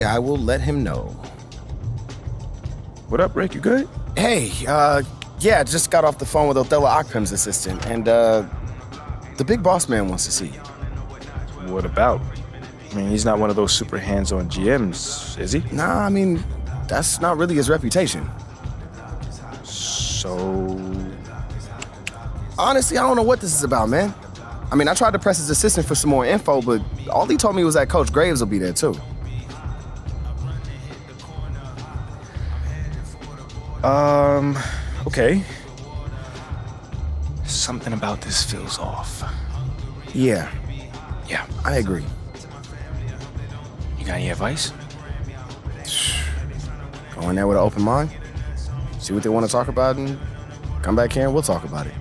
I will let him know. What up, Rick? You good? Hey, yeah, just got off the phone with Othello Akpem's assistant, and, the big boss man wants to see you. What about? I mean, he's not one of those super hands-on GMs, is he? Nah, I mean, that's not really his reputation. So... Honestly, I don't know what this is about, man. I mean, I tried to press his assistant for some more info, but all he told me was that Coach Graves will be there, too. Okay. Something about this feels off. Yeah, Yeah. I agree. You got any advice? Go in there with an open mind, see what they want to talk about, and come back here and we'll talk about it.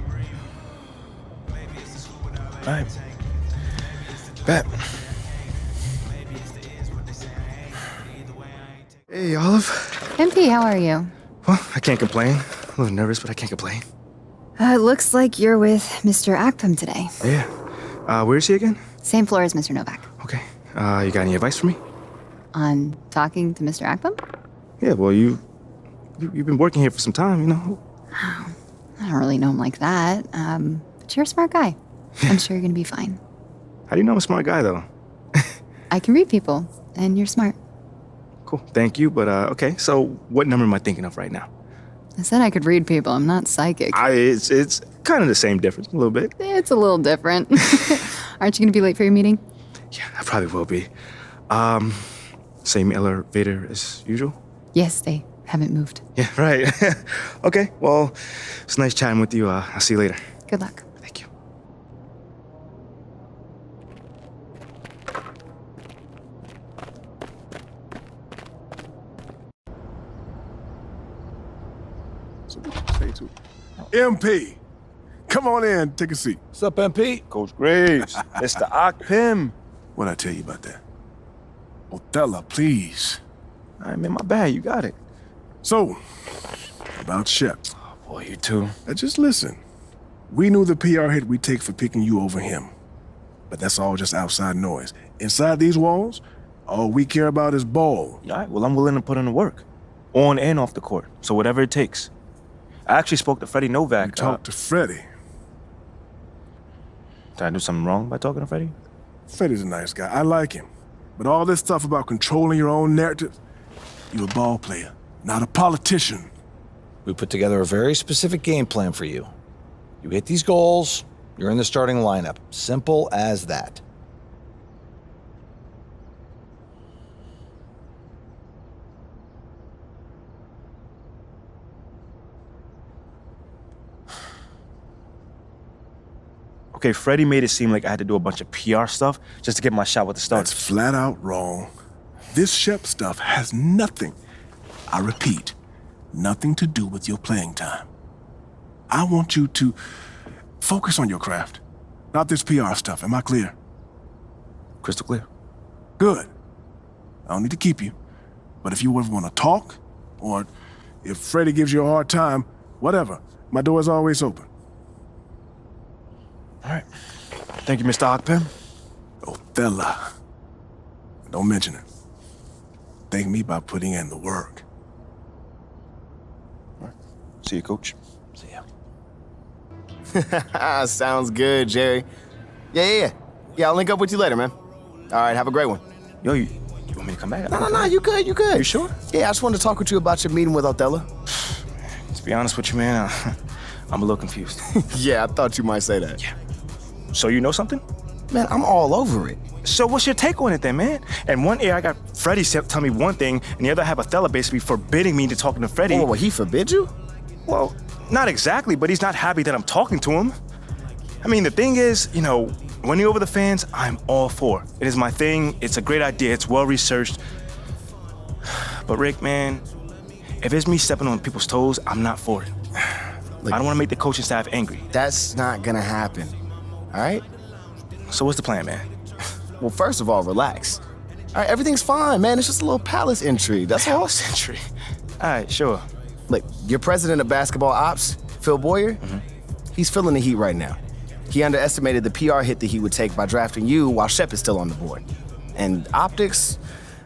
All right. Bet. Hey, Olive. MP, how are you? Well, I can't complain. A little nervous, but I can't complain. Looks like you're with Mr. Akpem today. Yeah. Where is he again? Same floor as Mr. Novak. Okay. You got any advice for me? On talking to Mr. Akpem? Yeah, well, you've been working here for some time, you know. I don't really know him like that. But you're a smart guy. I'm sure you're gonna be fine. How do you know I'm a smart guy, though? I can read people, and you're smart. Cool. Thank you, but okay. So, what number am I thinking of right now? I said I could read people. I'm not psychic. It's kind of the same difference, a little bit. It's a little different. Aren't you gonna be late for your meeting? Yeah, I probably will be. Same elevator as usual? Yes, they haven't moved. Yeah, right. Okay, well, it's nice chatting with you. I'll see you later. Good luck. Thank you. MP, come on in, take a seat. What's up, MP? Coach Graves, Mr. Akpem. What'd I tell you about that? Othello, please. I mean, my bad. You got it. So, about Shep. Oh, boy, you too. Now just listen. We knew the PR hit we'd take for picking you over him. But that's all just outside noise. Inside these walls, all we care about is ball. All right, well, I'm willing to put in the work. On and off the court. So whatever it takes. I actually spoke to Freddie Novak. You talked to Freddie. Did I do something wrong by talking to Freddie? Freddie's a nice guy. I like him. But all this stuff about controlling your own narrative, you're a ball player, not a politician. We put together a very specific game plan for you. You hit these goals, you're in the starting lineup. Simple as that. Okay, Freddie made it seem like I had to do a bunch of PR stuff just to get my shot with the That's Stars. flat out wrong. This Shep stuff has nothing, I repeat, nothing to do with your playing time. I want you to focus on your craft, not this PR stuff. Am I clear? Crystal clear. Good. I don't need to keep you. But if you ever want to talk, or if Freddie gives you a hard time, whatever, my door is always open. All right. Thank you, Mr. Akpem. Othello. Don't mention it. Thank me by putting in the work. All right. See you, Coach. See ya. Sounds good, Jerry. Yeah, I'll link up with you later, man. All right, have a great one. Yo, you want me to come back? No, you good. You sure? Yeah, I just wanted to talk with you about your meeting with Othello. To be honest with you, man, I'm a little confused. Yeah, I thought you might say that. Yeah. So you know something? Man, I'm all over it. So what's your take on it then, man? And one ear I got Freddie tell me one thing, and the other I have Othello basically forbidding me to talking to Freddie. Oh, well, he forbid you? Well, not exactly, but he's not happy that I'm talking to him. I mean, the thing is, you know, winning over the fans, I'm all for. It is my thing. It's a great idea. It's well-researched. But Rick, man, if it's me stepping on people's toes, I'm not for it. Look, I don't want to make the coaching staff angry. That's not gonna happen, all right? So what's the plan, man? Well, first of all, relax. All right, everything's fine, man. It's just a little palace intrigue, that's all. Century. All right, sure. Look, your president of basketball ops, Phil Boyer, he's feeling the heat right now. He underestimated the PR hit that he would take by drafting you while Shep is still on the board. And optics,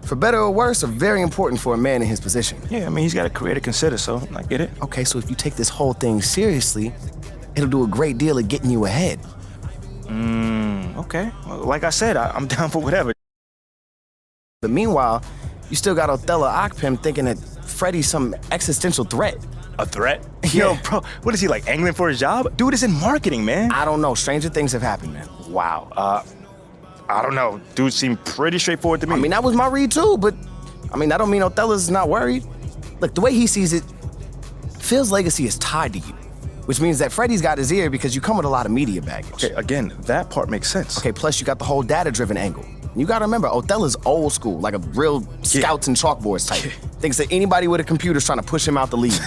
for better or worse, are very important for a man in his position. Yeah, I mean, he's got a career to consider, so I get it. Okay, so if you take this whole thing seriously, it'll do a great deal of getting you ahead. Okay. Well, like I said, I'm down for whatever. But meanwhile, you still got Othello Akpem thinking that Freddy's some existential threat. A threat? Yeah. Yo, bro, what is he, like, angling for his job? Dude is in marketing, man. I don't know. Stranger things have happened, man. Wow. I don't know. Dude seemed pretty straightforward to me. I mean, that was my read too, but I mean, that don't mean Othello's not worried. Look, the way he sees it, Phil's legacy is tied to you, which means that Freddy's got his ear because you come with a lot of media baggage. Okay, again, that part makes sense. Okay, plus you got the whole data-driven angle. You gotta remember, Othello's old school, like a real scouts and chalkboards type. Thinks that anybody with a computer's trying to push him out the league.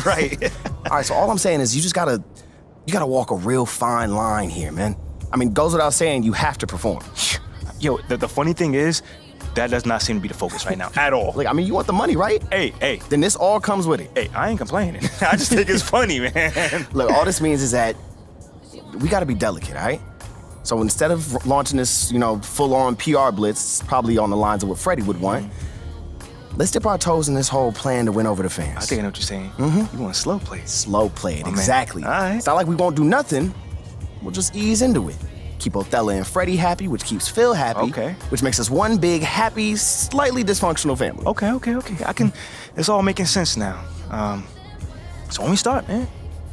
Right. All right, so all I'm saying is you gotta walk a real fine line here, man. I mean, goes without saying, you have to perform. Yo, the funny thing is, that does not seem to be the focus right now, at all. Like, I mean, you want the money, right? Hey. Then this all comes with it. Hey, I ain't complaining. I just think it's funny, man. Look, all this means is that we gotta be delicate, all right? So instead of launching this, full-on PR blitz, probably on the lines of what Freddie would want, let's dip our toes in this whole plan to win over the fans. I think I know what you're saying. You want slow play. Slow play it, Oh, man. exactly. All right. It's not like we won't do nothing. We'll just ease into it. Keep Othello and Freddie happy, which keeps Phil happy. Okay. Which makes us one big, happy, slightly dysfunctional family. Okay. It's all making sense now. So when we start, man.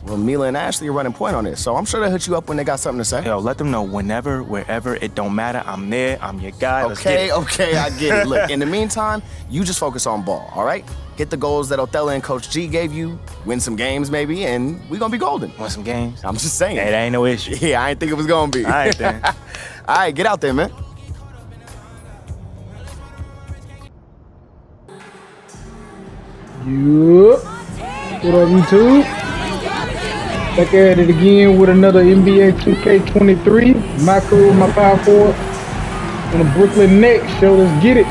Well, Mila and Ashley are running point on this, so I'm sure they'll hit you up when they got something to say. Yo, let them know whenever, wherever, it don't matter. I'm there. I'm your guy. Let's get it. Okay, I get it. Look, in the meantime, you just focus on ball, all right? Hit the goals that Othello and Coach G gave you, win some games maybe, and we're gonna be golden. Want some games? I'm just saying. Hey, that ain't no issue. Yeah, I didn't think it was gonna be. All right, then. All right, get out there, man. Yup. What up, YouTube? Back at it again with another NBA 2K23. MyCareer, my power forward. On the Brooklyn Nets show. Let's get it.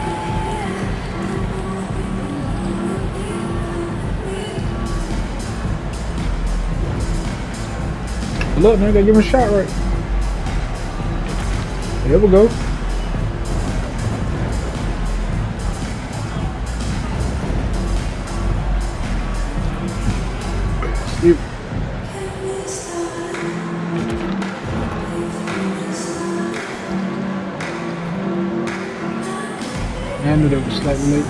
Look, man, gotta give him a shot right. There we go. Skip. I knew that was slightly late.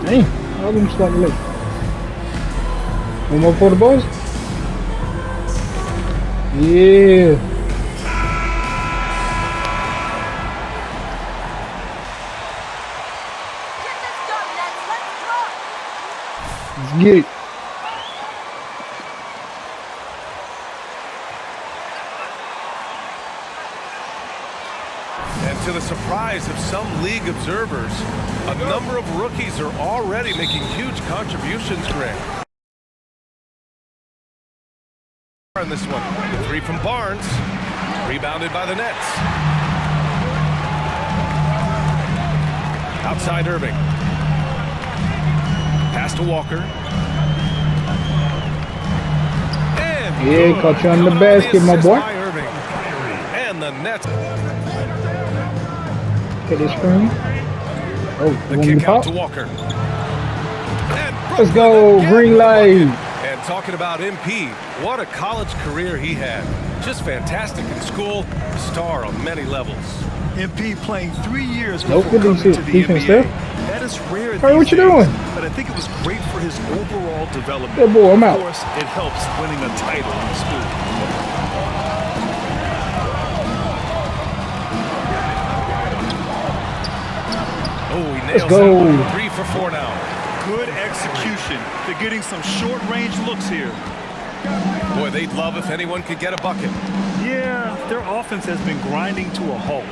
Dang, all of them slightly late. One more for the boys? Yeah. Let's get it. And to the surprise of some league observers, a number of rookies are already making huge contributions, Greg. On this one, the three from Barnes, rebounded by the Nets. Outside Irving. Pass to Walker. And Yeah, caught you on the basket, my boy. by Irving. And the Nets. Hit this screen. Oh, The you want me to kick out pop? to Walker. Let's go, green light. And talking about MP, what a college career he had. Just fantastic in school, star on many levels. MP playing 3 years Nope, before good coming to the defense NBA. there. That is rare. Hey, what these you days, doing? But I think it was great for his overall development. Yeah, boy, I'm out. Of course, it helps winning a title in school. Oh, he nails go. that. 3 for 4 now. Good execution. They're getting some short-range looks here. Boy, they'd love if anyone could get a bucket. Yeah, their offense has been grinding to a halt.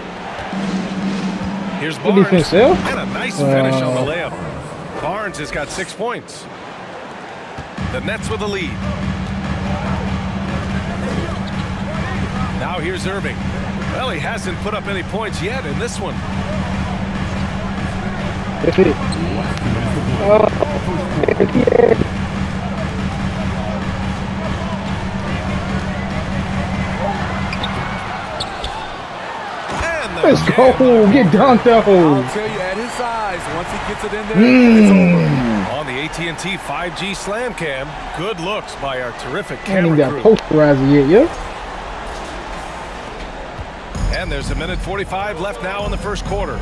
Here's Good Barnes. defense there. And a nice finish on the layup. Barnes has got 6 points. The Nets with the lead. Now here's Irving. Well, he hasn't put up any points yet in this one. Let's hit it. Oh, yeah. that Let's go. jam. Get dunked I'll though. tell you, at his size, once he gets it in there, it's over. On the AT&T 5G Slam Cam, good looks by our terrific I ain't even camera got crew. posterizer yet, yeah? And there's a minute 45 left now in the first quarter.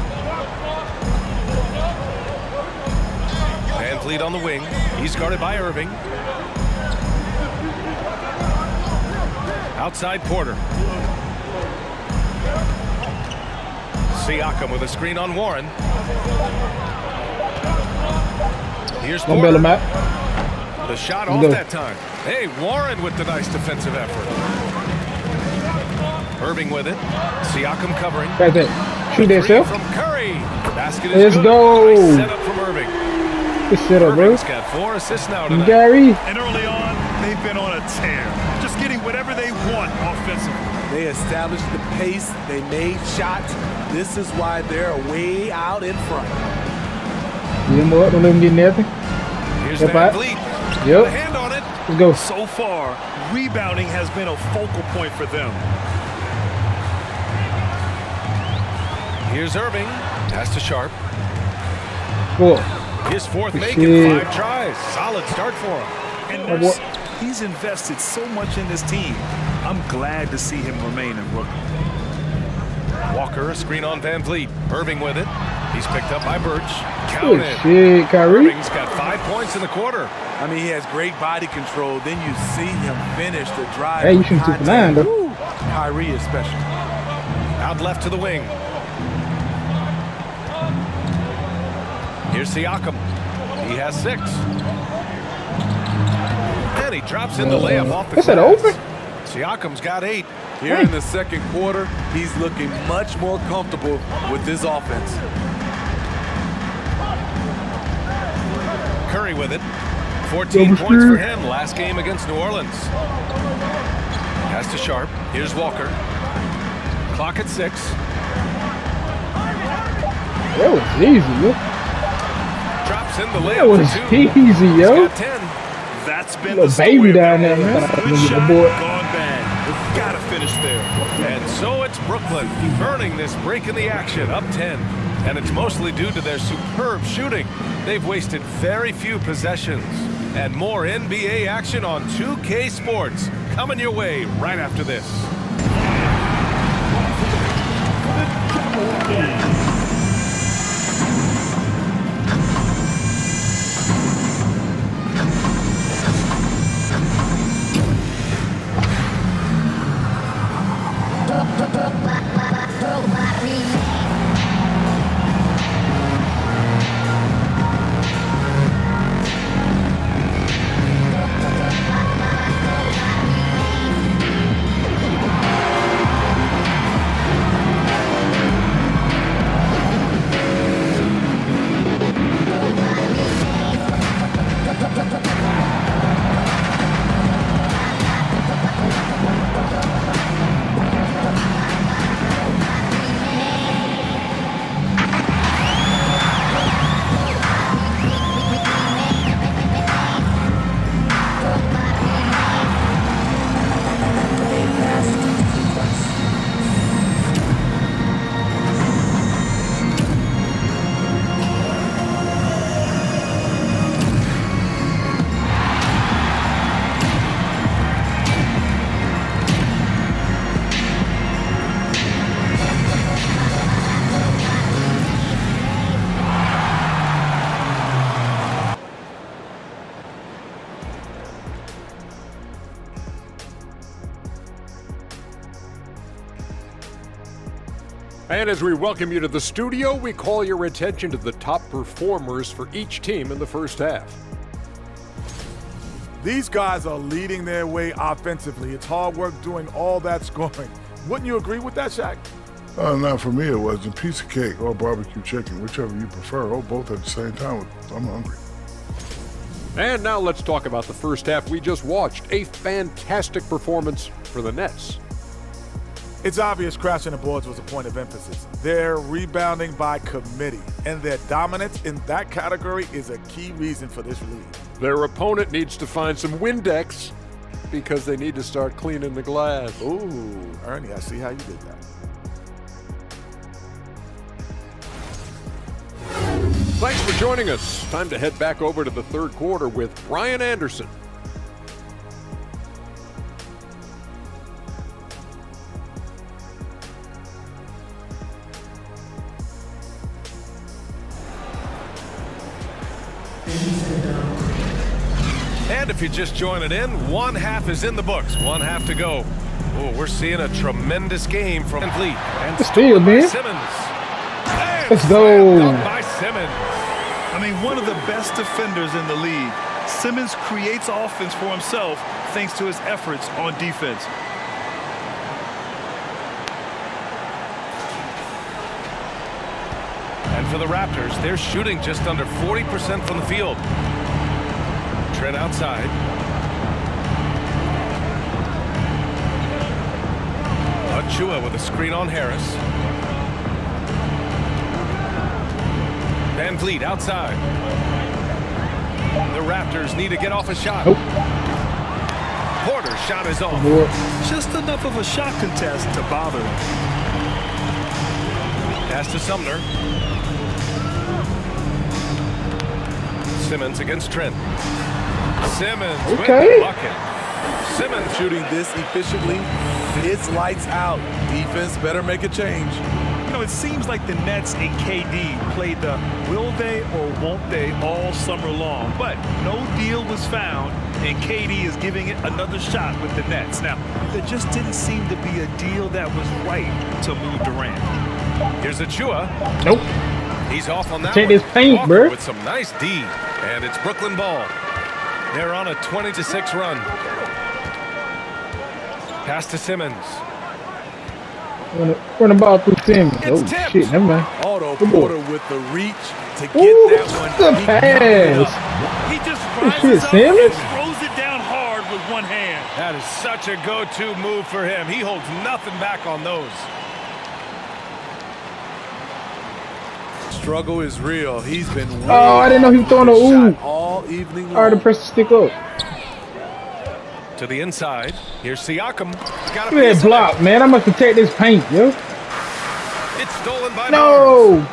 Van Vliet on the wing. He's guarded by Irving. Outside Porter. Siakam with a screen on Warren. Here's One belly Porter. map. The shot Let's off go. that time. Hey, Warren with the nice defensive effort. Irving with it. Siakam covering. Right there. Shoot that Three self. from Curry. Basket is Let's good. go. Nice setup from Irving. Good setup, bro. Irving's got 4 assists now tonight. Gary. And early on, they've been on a tear. Just getting whatever they want offensively. They established the pace. They made shots. This is why they're way out in front. Get him up. Don't let him get nothing. Here's Step Van out. Vliet. Yep. Got a hand on it. Let's go. So far, rebounding has been a focal point for them. Here's Irving. Pass to Sharp. Four. His fourth Good make in shit. 5 tries. Solid start for him. And Oh, there's- boy. he's invested so much in this team. I'm glad to see him remain in Brooklyn. Walker, a screen on Van Vliet. Irving with it. He's picked up by Birch. Count Good it. shit, Kyrie. Irving's got 5 points in the quarter. I mean, he has great body control. Then you see him finish the drive. Hey, you shooting Contact. 2 for 9, though. Woo. Kyrie is special. Out left to the wing. Here's Siakam. He has 6. And he drops in the layup off the Is that glass. open? Siakam's got 8. Here in the second quarter, he's looking much more comfortable with this offense. Curry with it. 14 points for him last game against New Orleans. Pass to Sharp. Here's Walker. Clock at 6. That was easy, yo. Drops in the That layup was for 2. easy, He's yo. got 10. That's been Little the story baby of down their there, man. offense. Gonna Good get the shot, board. gone bad. They've got to finish there. And so it's Brooklyn earning this break in the action, up 10. And it's mostly due to their superb shooting. They've wasted very few possessions. And more NBA action on 2K Sports coming your way right after this. And as we welcome you to the studio, we call your attention to the top performers for each team in the first half. These guys are leading their way offensively. It's hard work doing all that scoring. Wouldn't you agree with that, Shaq? Not for me, it wasn't. Piece of cake or barbecue chicken, whichever you prefer, or both at the same time. I'm hungry. And now let's talk about the first half we just watched. A fantastic performance for the Nets. It's obvious crashing the boards was a point of emphasis. They're rebounding by committee, and their dominance in that category is a key reason for this lead. Their opponent needs to find some Windex because they need to start cleaning the glass. Ooh, Ernie, I see how you did that. Thanks for joining us. Time to head back over to the third quarter with Brian Anderson. And if you're just joining in, one half is in the books. One half to go. Oh, we're seeing a tremendous game from Van Vliet. And Steal, man. Simmons. Let's go. By Simmons. I mean, one of the best defenders in the league. Simmons creates offense for himself thanks to his efforts on defense. And for the Raptors, they're shooting just under 40% from the field. Trent outside. Achua with a screen on Harris. Van Vliet outside. The Raptors need to get off a shot. Nope. Porter's shot is off. Just enough of a shot contest to bother him. Pass to Sumner. Simmons against Trent. Simmons with the bucket. Simmons shooting this efficiently. It's lights out. Defense better make a change. You know, it seems like the Nets and KD played the will they or won't they all summer long, but no deal was found, and KD is giving it another shot with the Nets. Now, there just didn't seem to be a deal that was right to move Durant. Here's Achua. Nope. He's off on that Take one. this paint, Walker bro. with some nice D, and it's Brooklyn ball. They're on a 20-6 run. Pass to Simmons. Run the ball through Simmons. It's Oh, tipped. shit. Never mind. Otto Good boy. Porter with the reach to get Ooh, that one. good He got it pass. up. He just Good shit, rises up and Simmons. throws it down hard with one hand. That is such a go-to move for him. He holds nothing back on those. Struggle is real. He's been Oh, I didn't know he was throwing a ooh. shot all evening I already long. pressed the stick up. To the inside. Here's Siakam. Got a Look at piece that of block, man. I must protect this paint, yo. it. It's stolen by Barnes. No.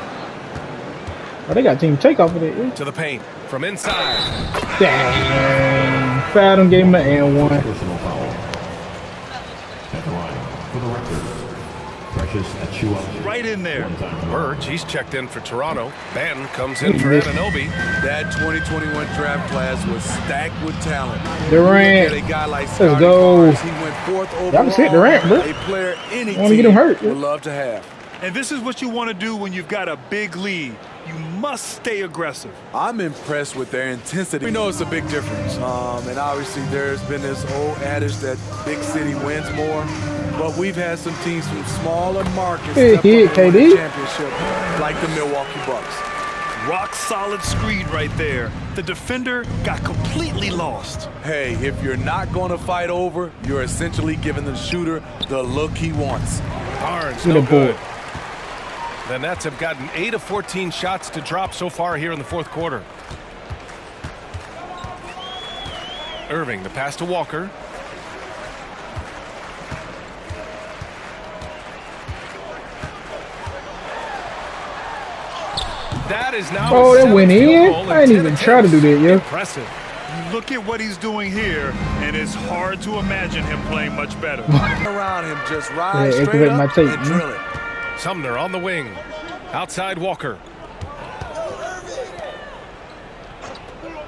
Oh, they got team takeoff of it. Yeah. To the paint. From inside. Damn. Fouled him, gave him the and one. Personal foul. At the line for the Raptors. Precious Achua. Right in there. Burge, he's checked in for Toronto. Ben comes in for Anunoby. That 2021 draft class was stacked with talent. Durant. You look at a guy like Let's Scottie go. Barnes, he went fourth overall. Y'all just hit Durant, bro. A player any Wanna team get him hurt, would love to have. And this is what you want to do when you've got a big lead. You must stay aggressive. I'm impressed with their intensity. We know it's a big difference. And obviously there's been this old adage that big city wins more. But we've had some teams from smaller markets Hey, step up and win KD. the championship, like the Milwaukee Bucks. Rock solid screen right there. The defender got completely lost. Hey, if you're not going to fight over, you're essentially giving the shooter the look he wants. Barnes, Get no a ball. good. The Nets have gotten 8 of 14 shots to drop so far here in the fourth quarter. Irving, the pass to Walker. That is now Oh, a that went 7th field in? goal I didn't in even 10 try to do that, yo. Impressive. You look at what he's doing here, and it's hard to imagine him playing much better. Around him, just ride Yeah, straight activate my up tape, and man. drill it. Sumner on the wing. Outside Walker.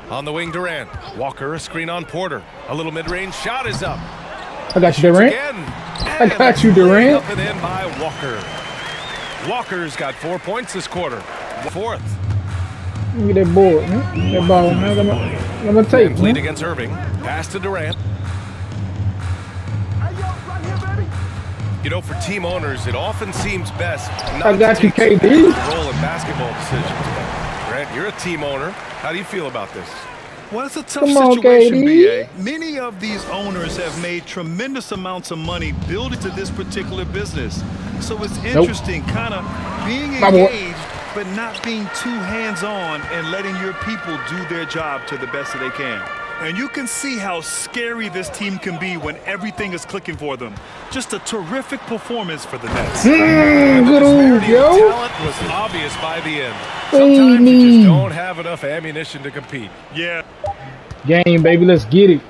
On the wing, Durant. Walker, a screen on Porter. A little mid-range shot is up. I got you, Durant. Again. I got you, Durant. Up and in by Walker. Walker's got 4 points this quarter. Fourth. Let me get that board, man. That ball, man. I'm gonna take, Lead man. against Irving. Pass to Durant. You know, for team owners, it often seems best not I got to you, take KD. role in basketball decisions. Grant, you're a team owner. How do you feel about this? Well, it's a tough Come on, situation, KD. BA. Many of these owners have made tremendous amounts of money building to this particular business. So it's interesting kind of being My boy. engaged, but not being too hands-on and letting your people do their job to the best that they can. And you can see how scary this team can be when everything is clicking for them. Just a terrific performance for the Nets. Good old, yo. Talent was obvious by the end. Sometimes you just don't have enough ammunition to compete. Yeah. Game, baby, let's get it.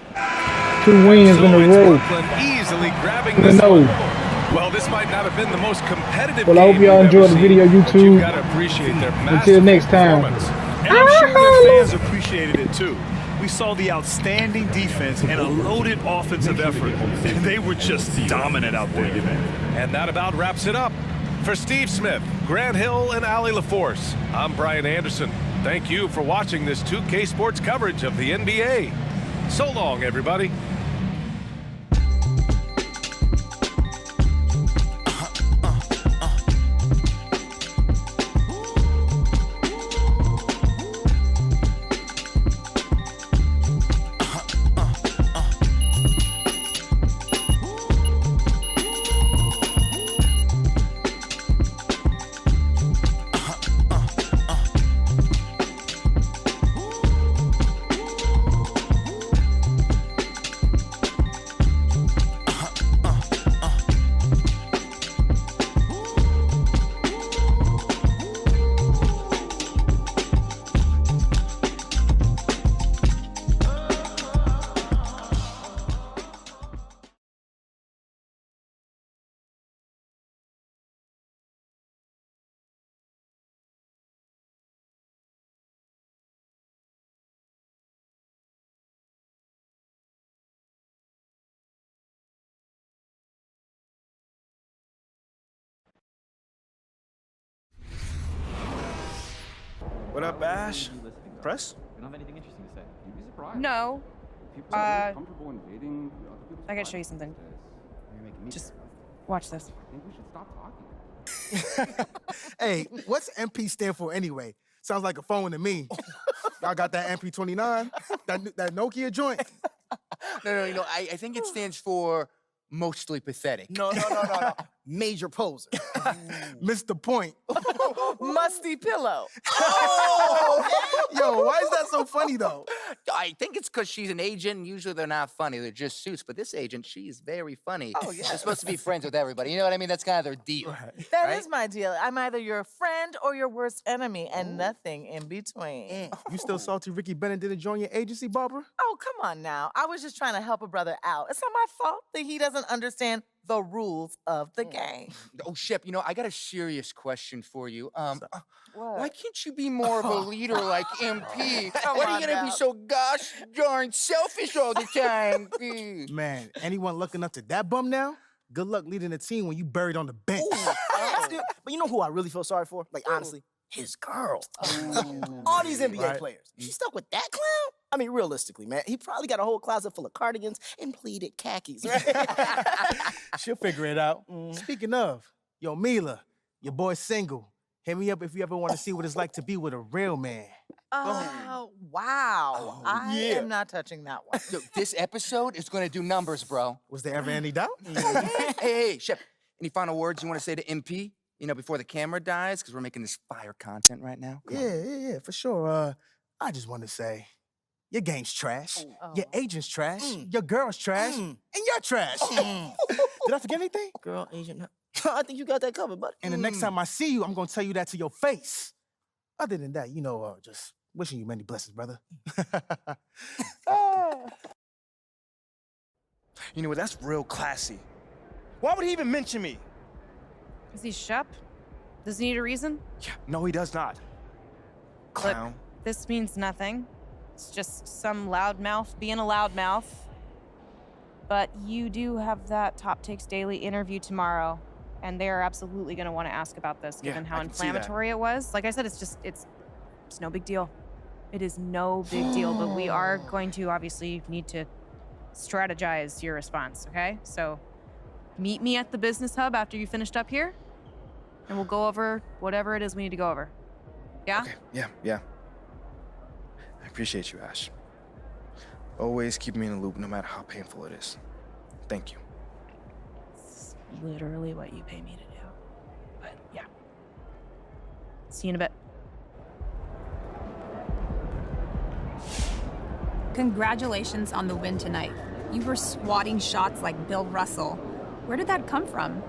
2 wins in a row. Brooklyn easily grabbing In this the one. nose. Well, this might not have been the most competitive Well, I hope game y'all we've enjoyed ever the video, seen, but YouTube. you gotta appreciate their Until massive next time. performance. And I'm sure their fans appreciated it too. We saw the outstanding defense and a loaded offensive effort. And they were just dominant out there. And that about wraps it up. For Steve Smith, Grant Hill, and Allie LaForce, I'm Brian Anderson. Thank you for watching this 2K Sports coverage of the NBA. So long, everybody. What up, Ash? Press? No. I gotta show you something. Just watch this. Hey, what's MP stand for anyway? Sounds like a phone to me. Y'all got that MP29? That Nokia joint? No. I think it stands for mostly pathetic. No. Major poser. Missed the point. Musty pillow. Yo, why is that so funny though? I think it's because she's an agent, and usually they're not funny. They're just suits. But this agent, she's very funny. Oh, yeah. They're supposed to be friends with everybody. You know what I mean? That's kind of their deal. That is my deal. I'm either your friend or your worst enemy, and nothing in between. You still salty Ricky Bennett didn't join your agency, Barbara? Oh, come on now. I was just trying to help a brother out. It's not my fault that he doesn't understand the rules of the game. Oh, Shep, I got a serious question for you. What? Why can't you be more of a leader like MP? Why are on you gonna now. be so gosh darn selfish all the time? Man, anyone looking up to that bum now? Good luck leading a team when you buried on the bench. But you know who I really feel sorry for? Like, honestly, his girl. All these NBA Right. players. She stuck with that clown? I mean, realistically, man, he probably got a whole closet full of cardigans and pleated khakis. She'll figure it out. Speaking of, yo, Mila, your boy's single. Hit me up if you ever want to see what it's like to be with a real man. Oh, wow. I am not touching that one. Yo, this episode is gonna do numbers, bro. Was there ever any doubt? Hey, Shep, any final words you want to say to MP? Before the camera dies, because we're making this fire content right now. Come on. Yeah, for sure. I just want to say, your game's trash. Your agent's trash. Your girl's trash. And you're trash. Did I forget anything? Girl, agent. I think you got that covered, buddy. And the next time I see you, I'm going to tell you that to your face. Other than that, just wishing you many blessings, brother. You know what? That's real classy. Why would he even mention me? Is he Shep? Does he need a reason? Yeah, no, he does not. Clown. Look, this means nothing. It's just some loudmouth being a loudmouth. But you do have that Top Takes Daily interview tomorrow, and they are absolutely going to want to ask about this, given how I can see that. inflammatory it was. Like I said, it's no big deal. It is no big deal, but we are going to obviously need to strategize your response, okay? So meet me at the business hub after you finished up here, and we'll go over whatever it is we need to go over. Yeah? Okay, yeah. I appreciate you, Ash. Always keep me in the loop, no matter how painful it is. Thank you. It's literally what you pay me to do. But yeah. See you in a bit. Congratulations on the win tonight. You were swatting shots like Bill Russell. Where did that come from?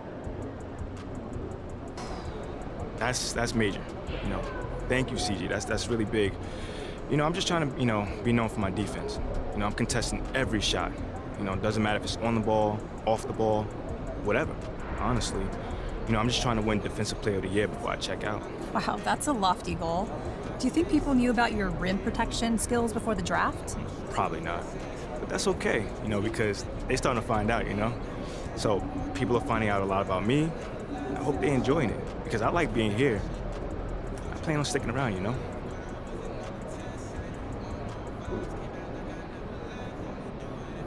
That's major. Thank you, CJ. That's really big. I'm just trying to, be known for my defense. I'm contesting every shot. It doesn't matter if it's on the ball, off the ball, whatever. Honestly, I'm just trying to win Defensive Player of the Year before I check out. Wow, that's a lofty goal. Do you think people knew about your rim protection skills before the draft? Probably not. But that's okay, because they're starting to find out, So people are finding out a lot about me. I hope they're enjoying it, because I like being here. I plan on sticking around,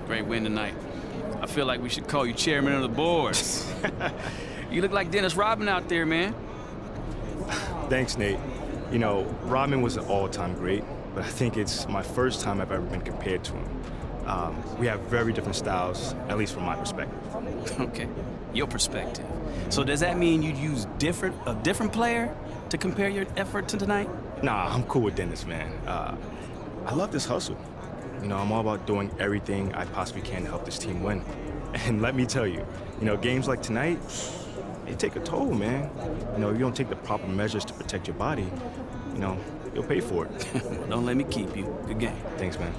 Great win tonight. I feel like we should call you chairman of the board. You look like Dennis Rodman out there, man. Thanks, Nate. Rodman was an all-time great, but I think it's my first time I've ever been compared to him. We have very different styles, at least from my perspective. Okay, your perspective. So does that mean you'd use a different player to compare your effort to tonight? Nah, I'm cool with Dennis, man. I love this hustle. I'm all about doing everything I possibly can to help this team win. And let me tell you, games like tonight, they take a toll, man. If you don't take the proper measures to protect your body, you'll pay for it. Well, don't let me keep you. Good game. Thanks, man.